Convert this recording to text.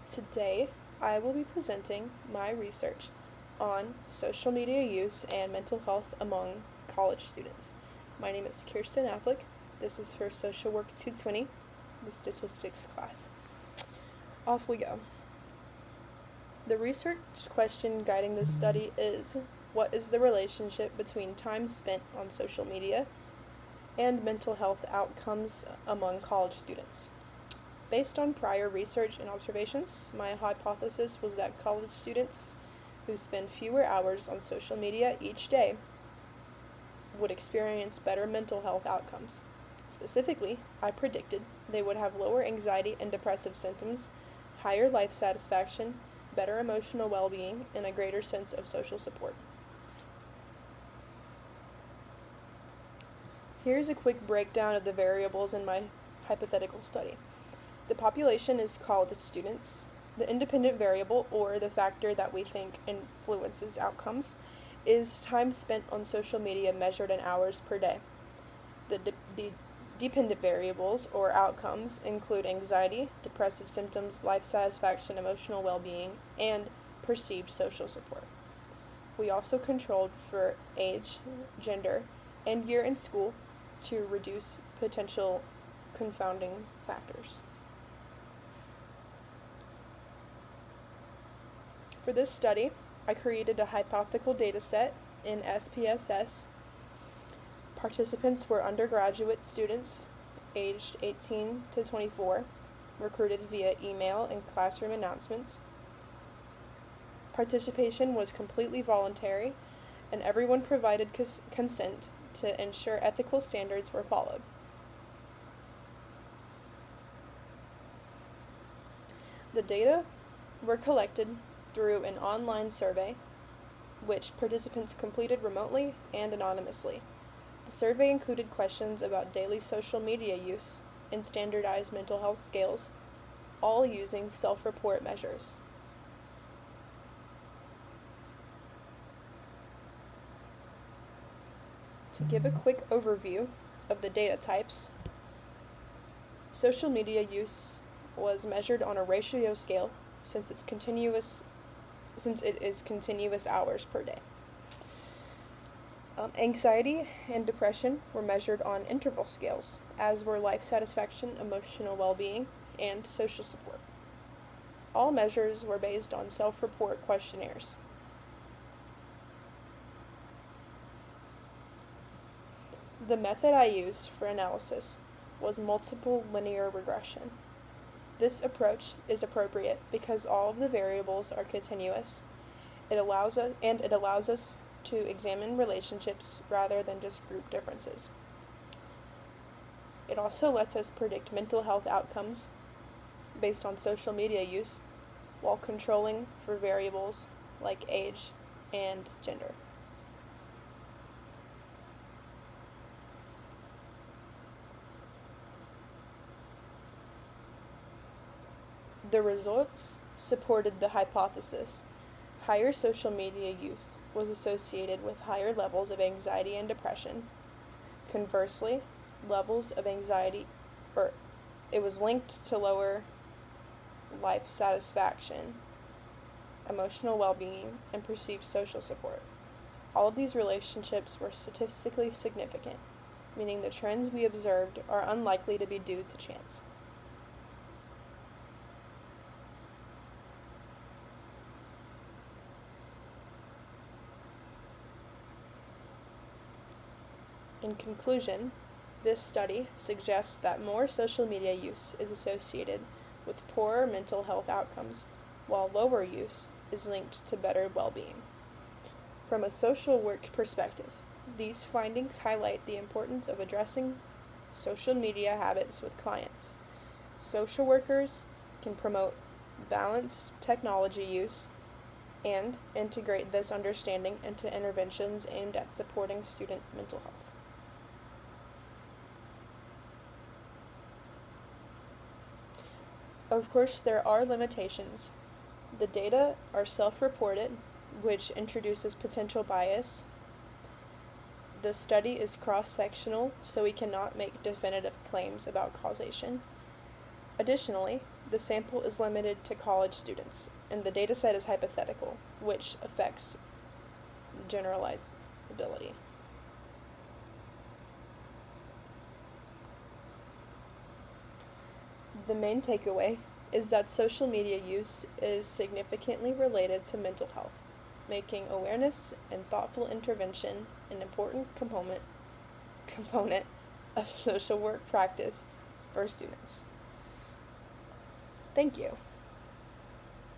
Today, I will be presenting my research on social media use and mental health among college students. My name is Kirsten Affleck. This is for Social Work 220, the statistics class. Off we go. The research question guiding this study is, what is the relationship between time spent on social media and mental health outcomes among college students? Based on prior research and observations, my hypothesis was that college students who spend fewer hours on social media each day would experience better mental health outcomes. Specifically, I predicted they would have lower anxiety and depressive symptoms, higher life satisfaction, better emotional well-being, and a greater sense of social support. Here's a quick breakdown of the variables in my hypothetical study. The population is college students. The independent variable, or the factor that we think influences outcomes, is time spent on social media measured in hours per day. The dependent variables, or outcomes, include anxiety, depressive symptoms, life satisfaction, emotional well-being, and perceived social support. We also controlled for age, gender, and year in school to reduce potential confounding factors. For this study, I created a hypothetical dataset in SPSS. Participants were undergraduate students aged 18 to 24, recruited via email and classroom announcements. Participation was completely voluntary, and everyone provided consent to ensure ethical standards were followed. The data were collected through an online survey, which participants completed remotely and anonymously. The survey included questions about daily social media use and standardized mental health scales, all using self-report measures. To give a quick overview of the data types, social media use was measured on a ratio scale since it is continuous hours per day. Anxiety and depression were measured on interval scales, as were life satisfaction, emotional well-being, and social support. All measures were based on self-report questionnaires. The method I used for analysis was multiple linear regression. This approach is appropriate because all of the variables are continuous. It allows us to examine relationships rather than just group differences. It also lets us predict mental health outcomes based on social media use while controlling for variables like age and gender. The results supported the hypothesis. Higher social media use was associated with higher levels of anxiety and depression. Conversely, levels of anxiety, it was linked to lower life satisfaction, emotional well-being, and perceived social support. All of these relationships were statistically significant, meaning the trends we observed are unlikely to be due to chance. In conclusion, this study suggests that more social media use is associated with poorer mental health outcomes, while lower use is linked to better well-being. From a social work perspective, these findings highlight the importance of addressing social media habits with clients. Social workers can promote balanced technology use and integrate this understanding into interventions aimed at supporting student mental health. Of course, there are limitations. The data are self-reported, which introduces potential bias. The study is cross-sectional, so we cannot make definitive claims about causation. Additionally, The sample is limited to college students, and the dataset is hypothetical, which affects generalizability. The main takeaway is that social media use is significantly related to mental health, making awareness and thoughtful intervention an important component of social work practice for students. Thank you.